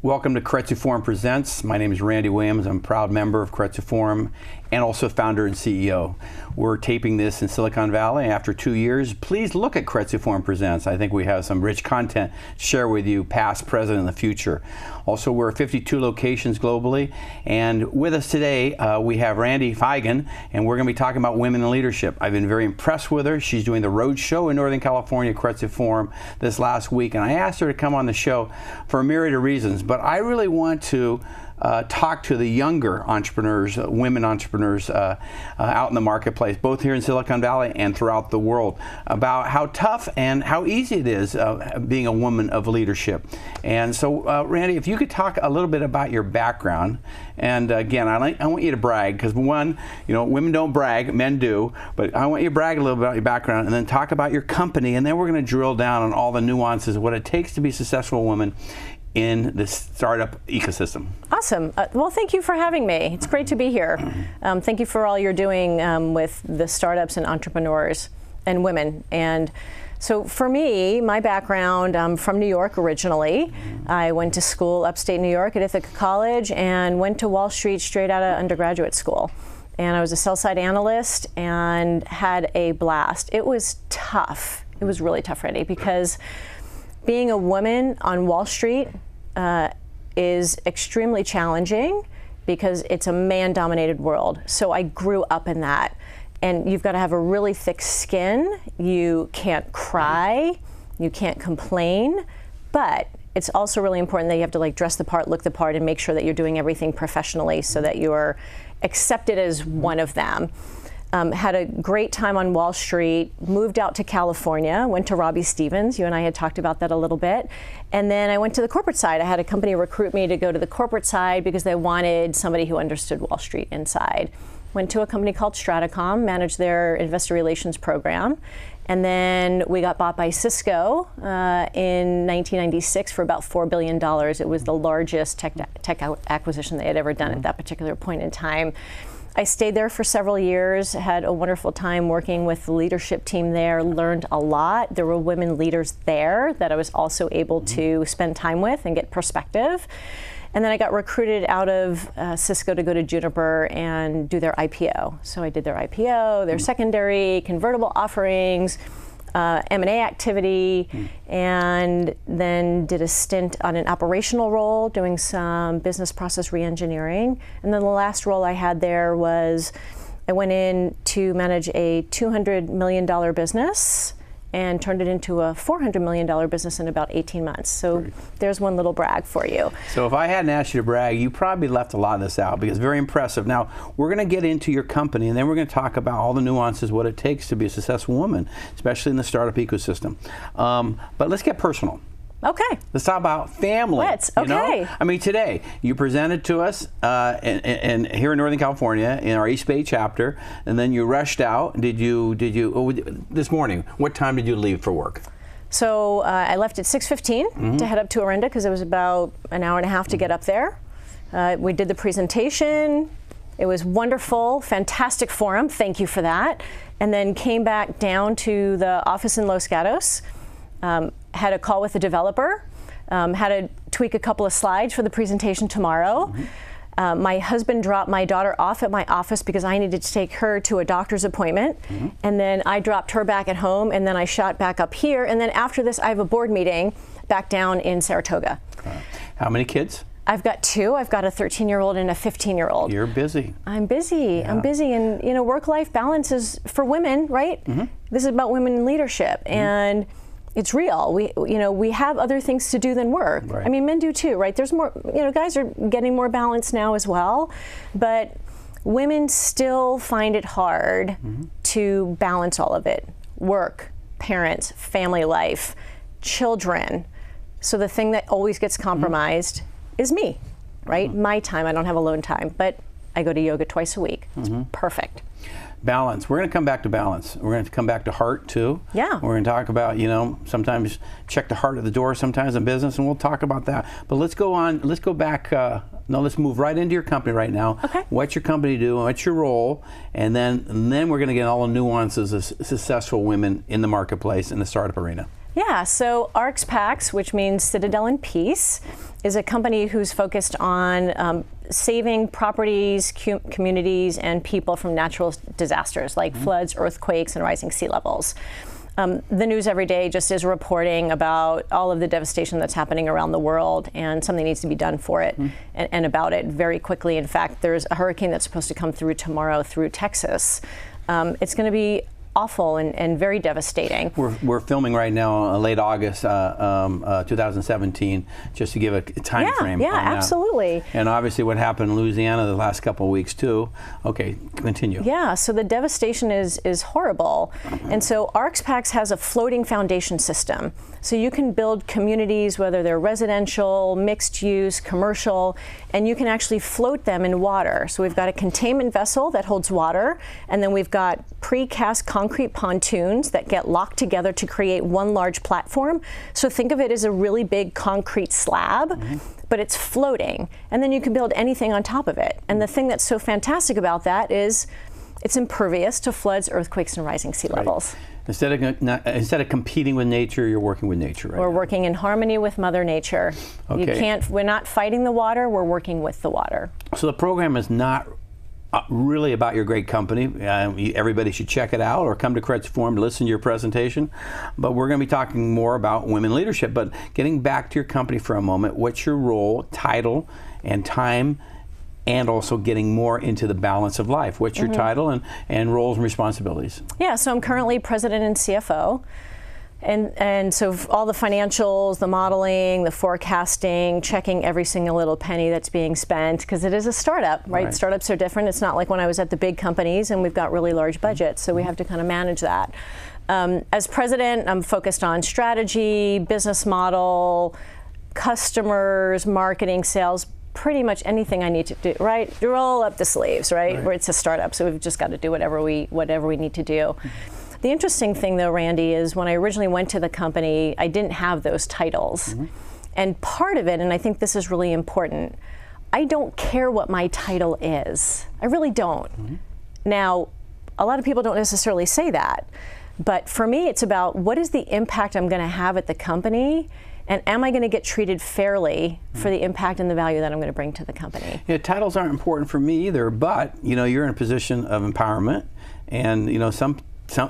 Welcome to Keiretsu Forum Presents. My name is Randy Williams. I'm a proud member of Keiretsu Forum and also founder and CEO. We're taping this in Silicon Valley after 2 years. Please look at Keiretsu Forum Presents. I think we have some rich content to share with you, past, present, and the future. Also, we're at 52 locations globally. And with us today, we have Randi Feigin, and we're going to be talking about women in leadership. I've been very impressed with her. She's doing the road show in Northern California, Keiretsu Forum, this last week. And I asked her to come on the show for a myriad of reasons. But I really want to talk to the younger entrepreneurs, women entrepreneurs out in the marketplace, both here in Silicon Valley and throughout the world, about how tough and how easy it is being a woman of leadership. And so, Randi, if you could talk a little bit about your background. And again, I want you to brag, because one, women don't brag, men do, but I want you to brag a little bit about your background and then talk about your company, and then we're going to drill down on all the nuances of what it takes to be a successful woman in the startup ecosystem. Awesome. Well, thank you for having me. It's great to be here. Thank you for all you're doing with the startups and entrepreneurs and women. And so for me, my background, I'm from New York originally. I went to school upstate New York at Ithaca College and went to Wall Street straight out of undergraduate school. And I was a sell-side analyst and had a blast. It was tough. It was really tough, Randy, because being a woman on Wall Street is extremely challenging because it's a man-dominated world. So I grew up in that. And you've got to have a really thick skin. You can't cry. You can't complain. But it's also really important that you have to dress the part, look the part, and make sure that you're doing everything professionally so that you're accepted as one of them. Had a great time on Wall Street, moved out to California, went to Robbie Stevens. You and I had talked about that a little bit. And then I went to the corporate side. I had a company recruit me to go to the corporate side because they wanted somebody who understood Wall Street inside. Went to a company called Stratacom, managed their investor relations program. And then we got bought by Cisco in 1996 for about $4 billion. It was the largest tech acquisition they had ever done at that particular point in time. I stayed there for several years, had a wonderful time working with the leadership team there, learned a lot. There were women leaders there that I was also able to spend time with and get perspective. And then I got recruited out of Cisco to go to Juniper and do their IPO. So I did their IPO, their secondary, convertible offerings, M&A activity, and then did a stint on an operational role doing some business process reengineering. And then the last role I had there was I went in to manage a $200 million business and turned it into a $400 million business in about 18 months. So there's one little brag for you. So if I hadn't asked you to brag, you probably left a lot of this out because very impressive. Now, we're going to get into your company, and then we're going to talk about all the nuances, what it takes to be a successful woman, especially in the startup ecosystem. But let's get personal. Okay. Let's talk about family. Okay. I mean, today you presented to us in here in Northern California in our East Bay chapter, and then you rushed out. Did you? This morning, what time did you leave for work? So I left at 6:15 to head up to Orinda because it was about an hour and a half to get up there. We did the presentation. It was wonderful, fantastic forum. Thank you for that. And then came back down to the office in Los Gatos. Had a call with the developer, had to tweak a couple of slides for the presentation tomorrow. My husband dropped my daughter off at my office because I needed to take her to a doctor's appointment. And then I dropped her back at home, and then I shot back up here. And then after this, I have a board meeting back down in Saratoga. How many kids? I've got two. I've got a 13-year-old and a 15-year-old. You're busy. I'm busy. Yeah. I'm busy. And, work-life balance is for women, right? This is about women in leadership. And it's real. We have other things to do than work. Right. I mean, men do too, right? There's more, guys are getting more balance now as well, but women still find it hard to balance all of it. Work, parents, family life, children. So the thing that always gets compromised is me, right? My time. I don't have alone time, but I go to yoga twice a week. It's perfect. Balance. We're going to come back to balance. We're going to come back to heart too. Yeah. We're going to talk about, sometimes check the heart at the door sometimes in business, and we'll talk about that. But let's go on. Let's go back. Let's move right into your company right now. Okay. What's your company do? What's your role? And then we're going to get all the nuances of successful women in the marketplace in the startup arena. Yeah, so ArxPax, which means Citadel in Peace, is a company who's focused on saving properties, communities, and people from natural disasters like floods, earthquakes, and rising sea levels. The news every day just is reporting about all of the devastation that's happening around the world, and something needs to be done for it and about it very quickly. In fact, there's a hurricane that's supposed to come through tomorrow through Texas. It's going to be awful and very devastating. We're filming right now, late August 2017, just to give a time frame. Yeah, on that. Absolutely. And obviously what happened in Louisiana the last couple of weeks too. Okay, continue. Yeah, so the devastation is horrible. And so ArxPax has a floating foundation system. So you can build communities, whether they're residential, mixed use, commercial, and you can actually float them in water. So we've got a containment vessel that holds water, and then we've got precast concrete pontoons that get locked together to create one large platform. So think of it as a really big concrete slab, but it's floating. And then you can build anything on top of it. And the thing that's so fantastic about that is it's impervious to floods, earthquakes, and rising sea levels. Instead of competing with nature, you're working with nature, right? We're working in harmony with Mother Nature. Okay. We're not fighting the water, we're working with the water. So the program is not really about your great company. Everybody should check it out or come to Keiretsu Forum to listen to your presentation. But we're going to be talking more about women leadership. But getting back to your company for a moment, what's your role, title, and time, and also getting more into the balance of life? What's your title and roles and responsibilities? Yeah, so I'm currently president and CFO. And so all the financials, the modeling, the forecasting, checking every single little penny that's being spent, because it is a startup, right? Startups are different. It's not like when I was at the big companies and we've got really large budgets, so we have to kind of manage that. As president, I'm focused on strategy, business model, customers, marketing, sales, pretty much anything I need to do, right? You roll up the sleeves, right? Where it's a startup, so we've just got to do whatever we need to do. The interesting thing, though, Randy, is when I originally went to the company, I didn't have those titles. And part of it, and I think this is really important, I don't care what my title is. I really don't. Now, a lot of people don't necessarily say that, but for me, it's about what is the impact I'm going to have at the company, and am I going to get treated fairly for the impact and the value that I'm going to bring to the company? Yeah, titles aren't important for me either, but you're in a position of empowerment, and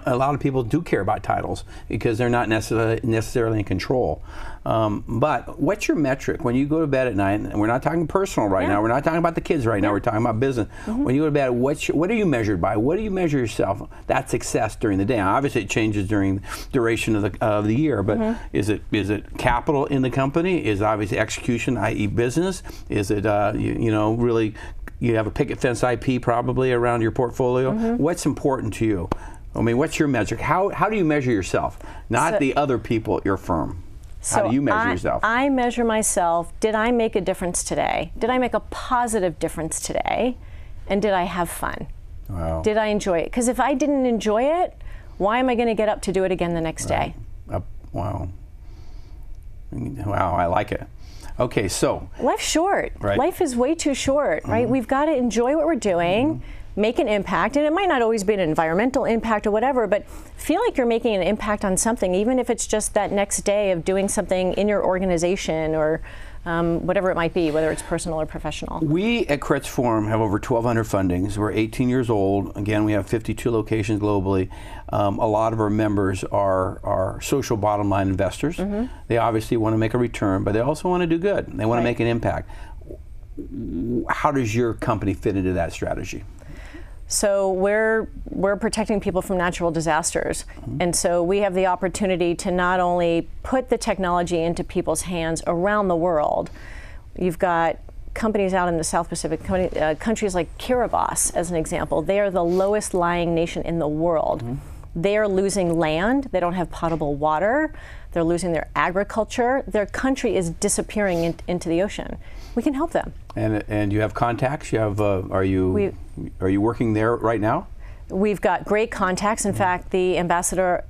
a lot of people do care about titles because they're not necessarily in control. But what's your metric when you go to bed at night? And we're not talking personal right now. We're not talking about the kids right now. We're talking about business. When you go to bed, what are you measured by? What do you measure yourself? That success during the day. Now, obviously, it changes during the duration of the year. But is it capital in the company? Is it obviously execution, i.e., business? Is it really you have a picket fence IP probably around your portfolio? What's important to you? I mean, what's your metric? How do you measure yourself? Not the other people at your firm. How do you measure yourself? I measure myself. Did I make a difference today? Did I make a positive difference today? And did I have fun? Wow. Did I enjoy it? Because if I didn't enjoy it, why am I going to get up to do it again the next day? Wow. Wow, I like it. Okay, so. Life's short. Life is way too short, right? We've got to enjoy what we're doing. Make an impact, and it might not always be an environmental impact or whatever, but feel like you're making an impact on something, even if it's just that next day of doing something in your organization or whatever it might be, whether it's personal or professional. We at Keiretsu Forum have over 1,200 fundings. We're 18 years old. Again, we have 52 locations globally. A lot of our members are social bottom line investors. They obviously want to make a return, but they also want to do good. They want to make an impact. How does your company fit into that strategy? So we're protecting people from natural disasters. And so we have the opportunity to not only put the technology into people's hands around the world. You've got companies out in the South Pacific, countries like Kiribati, as an example. They are the lowest lying nation in the world. They are losing land. They don't have potable water. They're losing their agriculture. Their country is disappearing into the ocean. We can help them. And you have contacts? You have are you working there right now? We've got great contacts. In fact, the Ambassador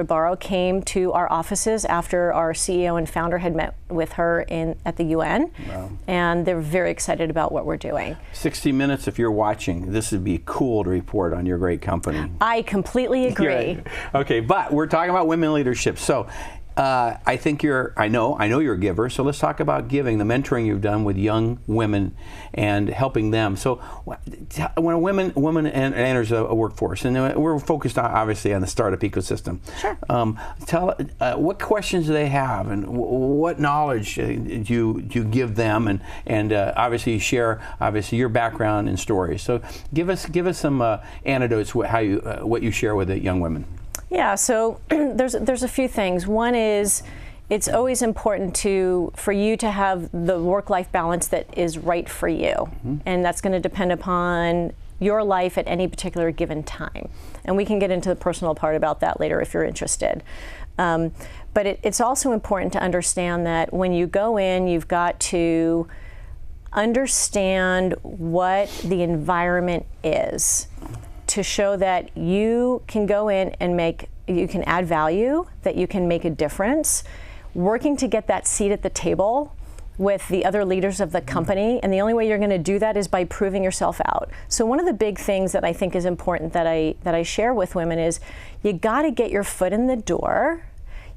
Barrow came to our offices after our CEO and founder had met with her at the UN. Wow. And they're very excited about what we're doing. 60 Minutes, if you're watching, this would be cool to report on your great company. I completely agree. Okay, but we're talking about women leadership. So I think I know you're a giver, so let's talk about giving, the mentoring you've done with young women and helping them. So when a woman enters a workforce, and we're focused obviously on the startup ecosystem. Sure. Tell what questions do they have, and what knowledge do you give them, and obviously you share your background and stories. So give us some anecdotes what you share with the young women. Yeah, so there's a few things. One is it's always important for you to have the work-life balance that is right for you. Mm-hmm. And that's going to depend upon your life at any particular given time. And we can get into the personal part about that later if you're interested. But it's also important to understand that when you go in, you've got to understand what the environment is, to show that you can go in and you can add value, that you can make a difference, working to get that seat at the table with the other leaders of the company. And the only way you're going to do that is by proving yourself out. So one of the big things that I think is important that I share with women is you got to get your foot in the door.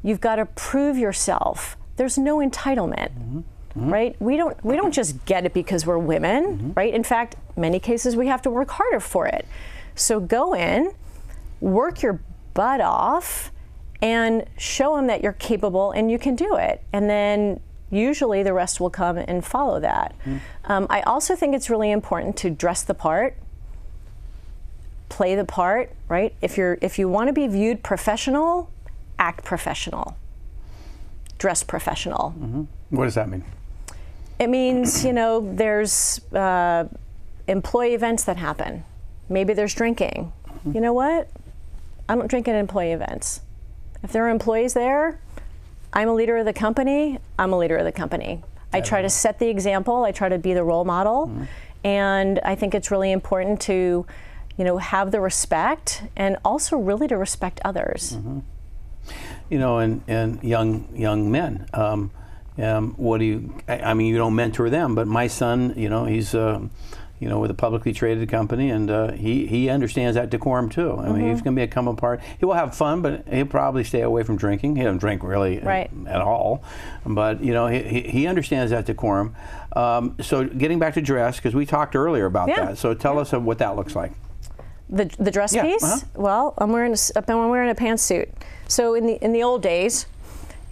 You've got to prove yourself. There's no entitlement. Mm-hmm. Mm-hmm. Right? We don't just get it because we're women, mm-hmm. right? In fact, many cases we have to work harder for it. So go in, work your butt off, and show them that you're capable and you can do it. And then usually the rest will come and follow that. Mm. I also think it's really important to dress the part, play the part, right? If you want to be viewed professional, act professional, dress professional. Mm-hmm. What does that mean? It means, there's employee events that happen. Maybe there's drinking. Mm-hmm. You know what? I don't drink at employee events. If there are employees there, I'm a leader of the company, I'm a leader of the company. I try to set the example, I try to be the role model, mm-hmm. and I think it's really important to, have the respect and also really to respect others. Mm-hmm. And young men, what do you, you don't mentor them, but my son, he's with a publicly traded company, and he understands that decorum too. I mean, he's going to become a part. He will have fun, but he'll probably stay away from drinking. He doesn't drink really at all, but he understands that decorum. So getting back to dress, because we talked earlier about that. So tell us what that looks like. The dress piece? Uh-huh. Well, I'm wearing a pantsuit. So in the old days,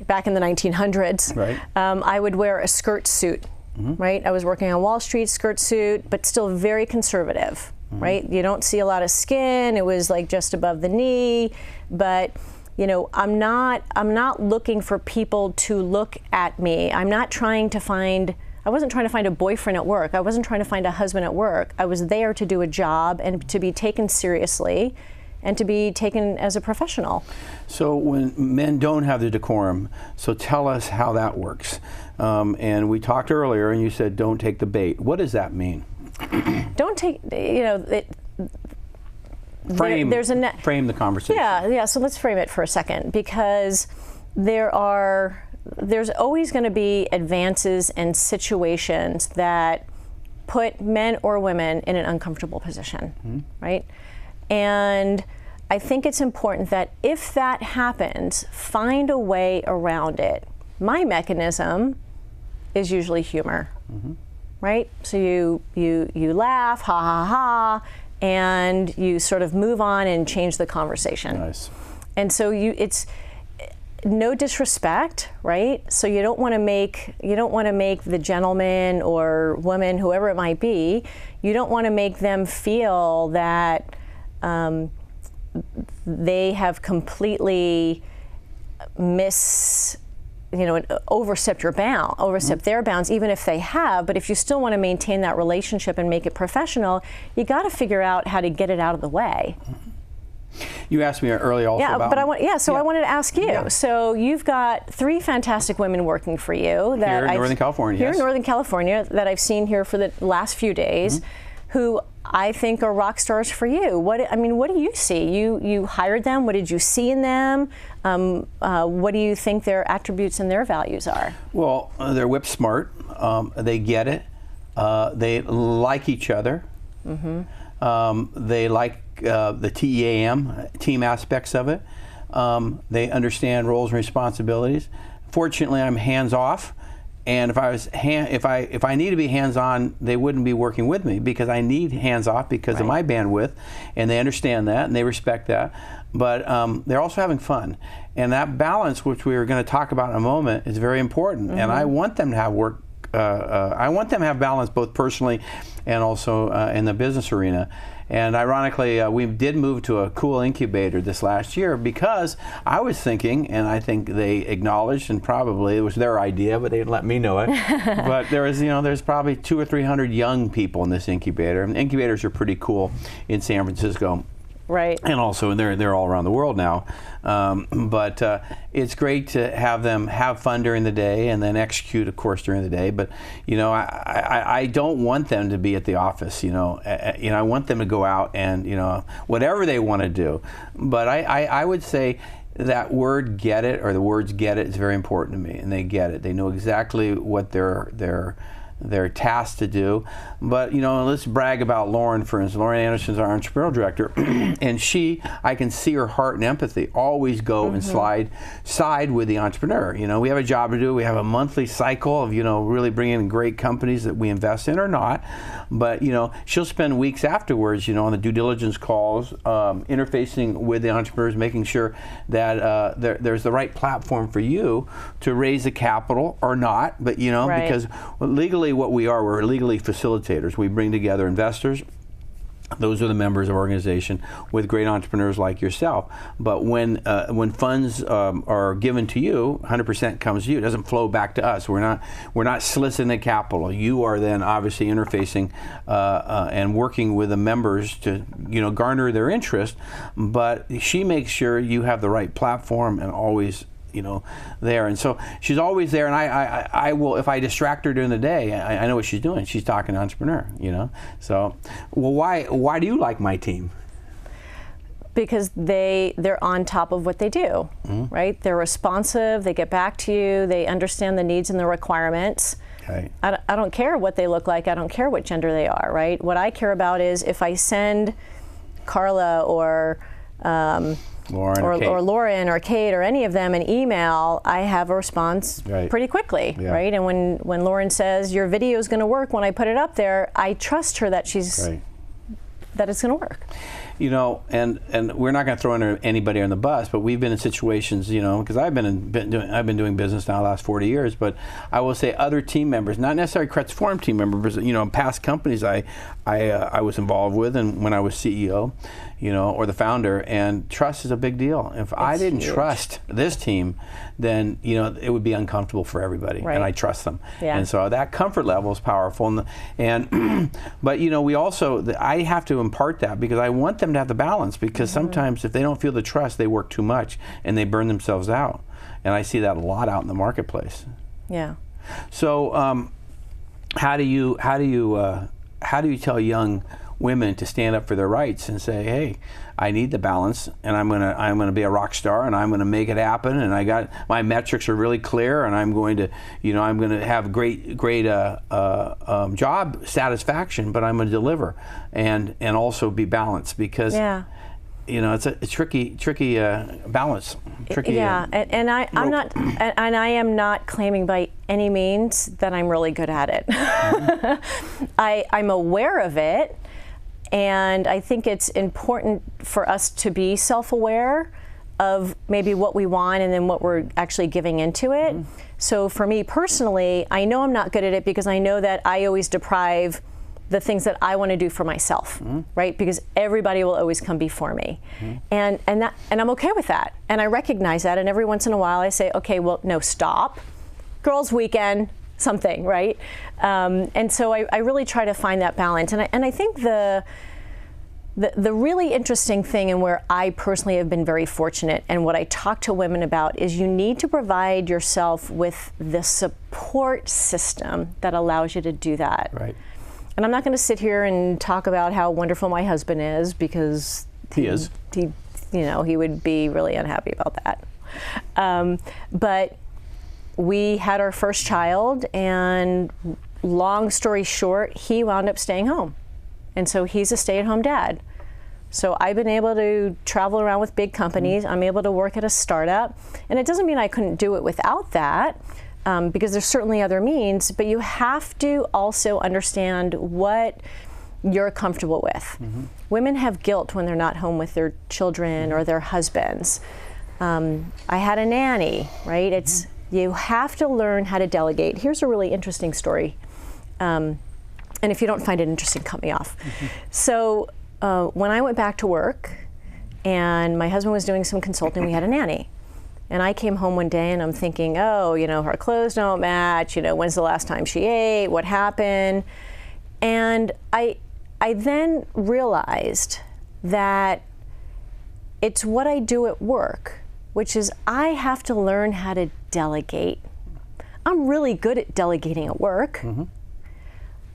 back in the 1900s, right. I would wear a skirt suit. Mm-hmm. Right? I was working on Wall Street, skirt suit, but still very conservative, mm-hmm. right? You don't see a lot of skin. It was like just above the knee, but I'm not looking for people to look at me. I wasn't trying to find a boyfriend at work. I wasn't trying to find a husband at work. I was there to do a job and to be taken seriously and to be taken as a professional. So when men don't have the decorum, so tell us how that works. And we talked earlier, and you said don't take the bait. What does that mean? Don't take, frame the conversation. Yeah. So let's frame it for a second, because there's always going to be advances and situations that put men or women in an uncomfortable position, mm-hmm. right? And I think it's important that if that happens, find a way around it. My mechanism is usually humor, mm-hmm. right? So you laugh, ha ha ha, and you sort of move on and change the conversation. Nice. And so it's no disrespect, right? So you don't want to make the gentleman or woman, whoever it might be, you don't want to make them feel that they have completely overstepped mm-hmm. their bounds, even if they have. But if you still want to maintain that relationship and make it professional, you got to figure out how to get it out of the way. You asked me earlier also about... I wanted to ask you. Yeah. So you've got 3 fantastic women working for you. Here in Northern California, Here in Northern California, that I've seen here for the last few days, mm-hmm. who I think are rock stars for you. What do you see? You hired them. What did you see in them? What do you think their attributes and their values are? Well, they're whip smart. They get it. They like each other. Mm-hmm. They like the TEAM, team aspects of it. They understand roles and responsibilities. Fortunately, I'm hands-off. And if I need to be hands-on, they wouldn't be working with me because I need hands-off because of my bandwidth, and they understand that and they respect that. But they're also having fun, and that balance, which we are going to talk about in a moment, is very important. And I want them to have work. I want them to have balance both personally and also in the business arena. And ironically, we did move to a cool incubator this last year because I was thinking, and I think they acknowledged, and probably it was their idea, but they didn't let me know it. But there's probably 200 or 300 young people in this incubator. And incubators are pretty cool in San Francisco. Right. And also, they're all around the world now. But it's great to have them have fun during the day and then execute, of course, during the day. But, I don't want them to be at the office, I want them to go out and, whatever they want to do. But I would say that word get it, or the words get it, is very important to me. And they get it. They know exactly what they're tasked to do. But let's brag about Lauren, for instance. Lauren Anderson's our entrepreneurial director, and I can see her heart and empathy always go and side with the entrepreneur. We have a job to do. We have a monthly cycle of really bringing in great companies that we invest in or not. But she'll spend weeks afterwards on the due diligence calls, interfacing with the entrepreneurs, making sure that there's the right platform for you to raise the capital or not. But because legally, what we're legally facilitators. We bring together investors. Those are the members of our organization with great entrepreneurs like yourself. But when funds are given to you, 100% comes to you. It doesn't flow back to us. We're not soliciting the capital. You are then obviously interfacing and working with the members to garner their interest. But she makes sure you have the right platform and always there. And so she's always there, and I will, if I distract her during the day, I know what she's doing. She's talking to entrepreneur, So, well, why do you like my team? Because they're on top of what they do, right? They're responsive, they get back to you, they understand the needs and the requirements. Okay. I don't care what they look like, I don't care what gender they are, right? What I care about is if I send Carla or Lauren or Kate or any of them an email, I have a response pretty quickly, right? And when Lauren says your video is going to work when I put it up there, I trust her that that it's going to work. And we're not going to throw anybody on the bus, but we've been in situations, because I've been doing business now the last 40 years, but I will say other team members, not necessarily Keiretsu Forum team members, past companies I was involved with, and when I was CEO, or the founder, and trust is a big deal. If I didn't trust this team, then it would be uncomfortable for everybody, and I trust them. And so that comfort level is powerful. And but we also, I have to impart that because I want them to have the balance, because sometimes if they don't feel the trust, they work too much and they burn themselves out. And I see that a lot out in the marketplace. Yeah. So how do you tell young women to stand up for their rights and say, hey, I need the balance, and I'm gonna be a rock star, and I'm gonna make it happen, and I got my metrics are really clear, and I'm going to have great job satisfaction, but I'm gonna deliver and also be balanced, because it's a tricky balance. And I am not claiming by any means that I'm really good at it. I'm aware of it. And I think it's important for us to be self-aware of maybe what we want and then what we're actually giving into it. So for me personally, I know I'm not good at it because I know that I always deprive the things that I want to do for myself, right? Because everybody will always come before me. And I'm okay with that. And I recognize that, and every once in a while I say, okay, well, no, stop. Girls' weekend, something, right? And so I really try to find that balance. And I think the really interesting thing, and where I personally have been very fortunate, and what I talk to women about, is you need to provide yourself with the support system that allows you to do that. Right. And I'm not going to sit here and talk about how wonderful my husband is, because he would be really unhappy about that. But we had our first child, and long story short, he wound up staying home. And so he's a stay-at-home dad. So I've been able to travel around with big companies. I'm able to work at a startup. And it doesn't mean I couldn't do it without that, because there's certainly other means, but you have to also understand what you're comfortable with. Women have guilt when they're not home with their children or their husbands. I had a nanny, right? It's, you have to learn how to delegate. Here's a really interesting story. And if you don't find it interesting, cut me off. So when I went back to work and my husband was doing some consulting, we had a nanny. And I came home one day and I'm thinking, oh, you know, her clothes don't match, you know, when's the last time she ate, what happened? And I then realized that it's what I do at work, which is I have to learn how to delegate. I'm really good at delegating at work.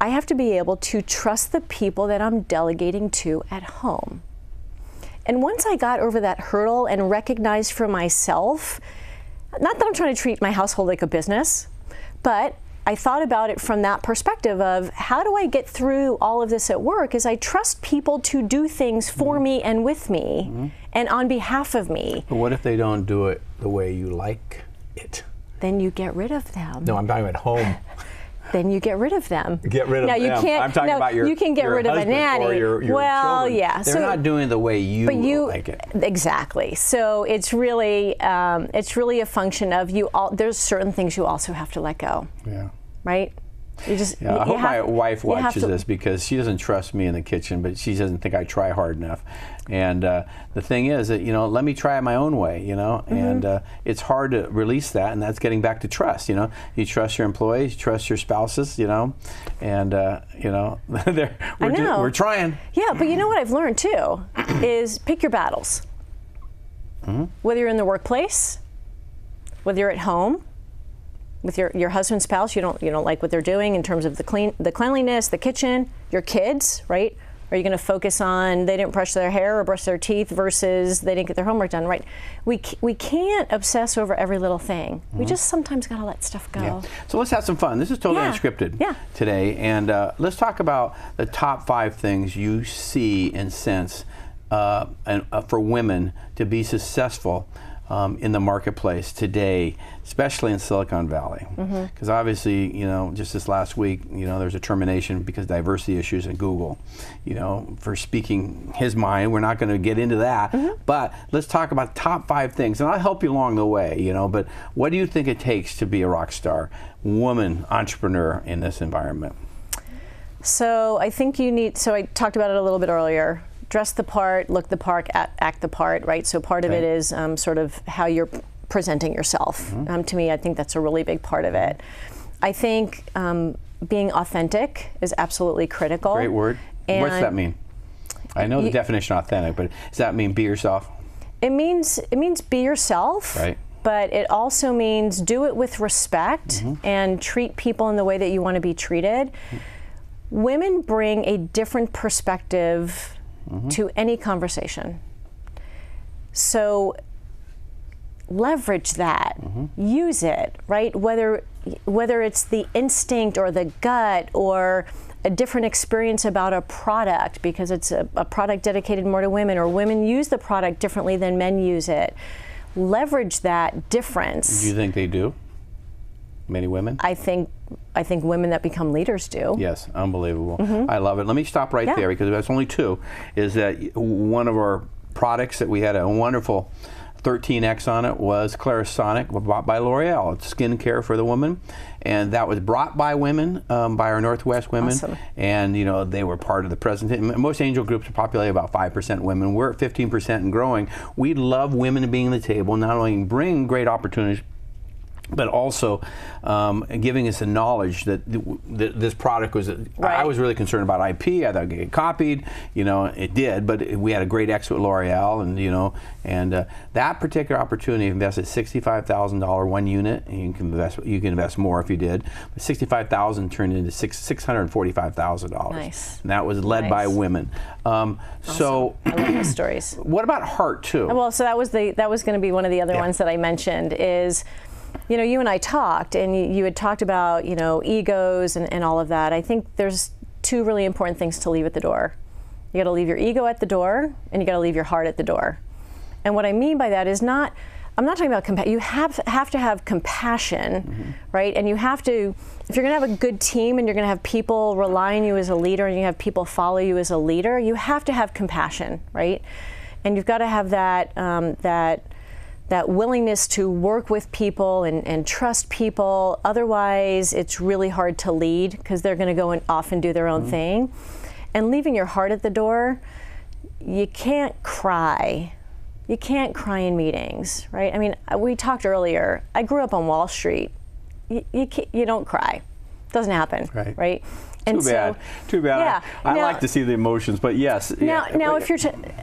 I have to be able to trust the people that I'm delegating to at home. And once I got over that hurdle and recognized for myself, not that I'm trying to treat my household like a business, but I thought about it from that perspective of how do I get through all of this at work is I trust people to do things for me and with me and on behalf of me. But what if they don't do it the way you like it? Then you get rid of them. No, I'm talking about home. Then you get rid of them. Get rid of them. You can't, I'm talking about your you can get your rid of a husband nanny. or your well, children. yeah. They're not doing the way you like it. Exactly. So it's really a function of you. There's certain things you also have to let go. Yeah. Right. You just. Yeah, I hope my wife watches this because she doesn't trust me in the kitchen, but she doesn't think I try hard enough. And the thing is that, you know, let me try it my own way, you know, and it's hard to release that, and that's getting back to trust, you know. You trust your employees, you trust your spouses, you know, and, you know, we're trying. Yeah, but you know what I've learned too is pick your battles. Whether you're in the workplace, whether you're at home, with your husband, spouse, you don't like what they're doing in terms of the cleanliness, the kitchen, your kids, right? Are you going to focus on they didn't brush their hair or brush their teeth versus they didn't get their homework done, right? We can't obsess over every little thing. We just sometimes got to let stuff go. Yeah. So let's have some fun. This is totally unscripted today, and let's talk about the top 5 things you see and sense for women to be successful in the marketplace today, especially in Silicon Valley. Because obviously, you know, just this last week, you know, there's a termination because of diversity issues at Google, you know, for speaking his mind. We're not going to get into that, but let's talk about top 5 things, and I'll help you along the way, you know, but what do you think it takes to be a rock star, woman entrepreneur in this environment? So I think you need, so I talked about it a little bit earlier, dress the part, look the part, act the part, right? So part of it is sort of how you're presenting yourself. To me, I think that's a really big part of it. I think being authentic is absolutely critical. Great word. What's that mean? I know the definition of authentic, but does that mean be yourself? It means be yourself. Right. But it also means do it with respect and treat people in the way that you want to be treated. Women bring a different perspective to any conversation. So leverage that, use it, right? Whether it's the instinct or the gut or a different experience about a product because it's a product dedicated more to women, or women use the product differently than men use it. Leverage that difference. Do you think they do? Many women? I think women that become leaders do. Yes, unbelievable. I love it. Let me stop right there because that's only 2. Is that one of our products that we had a wonderful 13X on it was Clarisonic, bought by L'Oreal. It's skincare for the woman, and that was brought by women, by our Northwest women. Awesome. And you know, they were part of the presentation. Most angel groups are populated about 5% women. We're at 15% and growing. We love women being at the table, not only bring great opportunities, but also giving us the knowledge that this product was, I was really concerned about IP. I thought it would get copied, you know, it did, but we had a great exit with L'Oreal, and you know, and that particular opportunity invested $65,000 one unit, and you can invest more if you did, but $65,000 turned into $645,000. Nice. And that was led by women. So I love those stories. What about heart too? Well, so that was going to be one of the other ones that I mentioned is, you know, you and I talked, and you had talked about, you know, egos and all of that. I think there's 2 really important things to leave at the door. You got to leave your ego at the door, and you got to leave your heart at the door. And what I mean by that is I'm not talking about you have to have compassion, right? And you have to, if you're going to have a good team and you're going to have people rely on you as a leader and you have people follow you as a leader, you have to have compassion, right? And you've got to have that willingness to work with people and trust people. Otherwise, it's really hard to lead because they're going to go off and do their own thing. And leaving your heart at the door, you can't cry. You can't cry in meetings, right? I mean, we talked earlier. I grew up on Wall Street. You don't cry. Doesn't happen, right? And Too bad. Too bad. Yeah. I like to see the emotions, but yes. Now if you're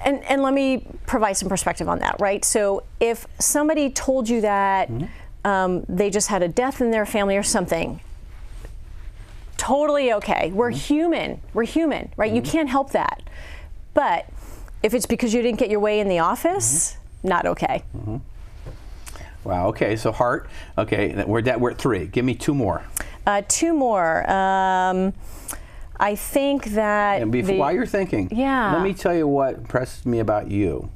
and let me provide some perspective on that, right? So if somebody told you that they just had a death in their family or something, totally okay. We're human. We're human, right? You can't help that. But if it's because you didn't get your way in the office, not okay. Wow. Okay. So heart. Okay. We're at 3. Give me 2 more. 2 more. I think that. And while you're thinking, let me tell you what impresses me about you.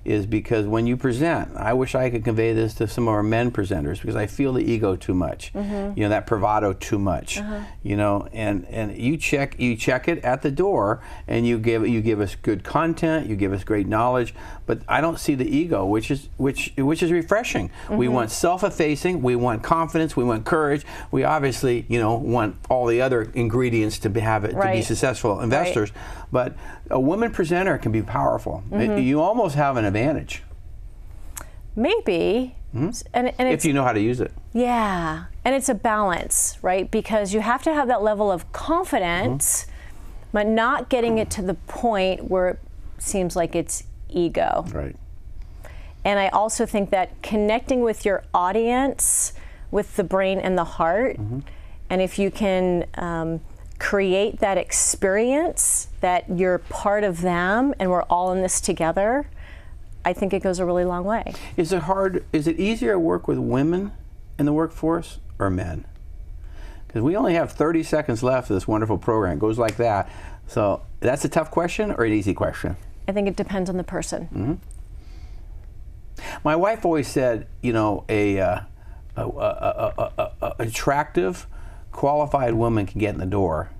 Is because when you present, I wish I could convey this to some of our men presenters, because I feel the ego too much, that bravado too much, and you check it at the door, and you give us good content, you give us great knowledge, but I don't see the ego, which is refreshing. We want self-effacing, we want confidence, we want courage, we obviously want all the other ingredients to have it to be successful investors, but a woman presenter can be powerful. You almost have an advantage. Maybe. And if you know how to use it. Yeah. And it's a balance, right? Because you have to have that level of confidence, but not getting it to the point where it seems like it's ego. Right. And I also think that connecting with your audience, with the brain and the heart, and if you can create that experience that you're part of them and we're all in this together, I think it goes a really long way. Is it easier to work with women in the workforce or men? Because we only have 30 seconds left of this wonderful program. It goes like that. So that's a tough question or an easy question? I think it depends on the person. My wife always said, a attractive, qualified woman can get in the door,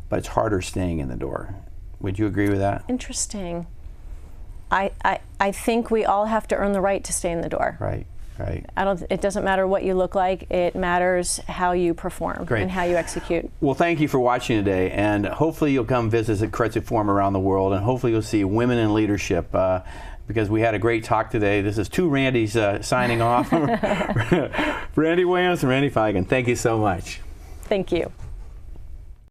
but it's harder staying in the door. Would you agree with that? Interesting. I think we all have to earn the right to stay in the door. Right. It doesn't matter what you look like. It matters how you perform and how you execute. Well, thank you for watching today, and hopefully you'll come visit the Keiretsu Forum around the world, and hopefully you'll see women in leadership. Because we had a great talk today. This is 2 Randys signing off. Randi Williams and Randy Feigin. Thank you so much. Thank you.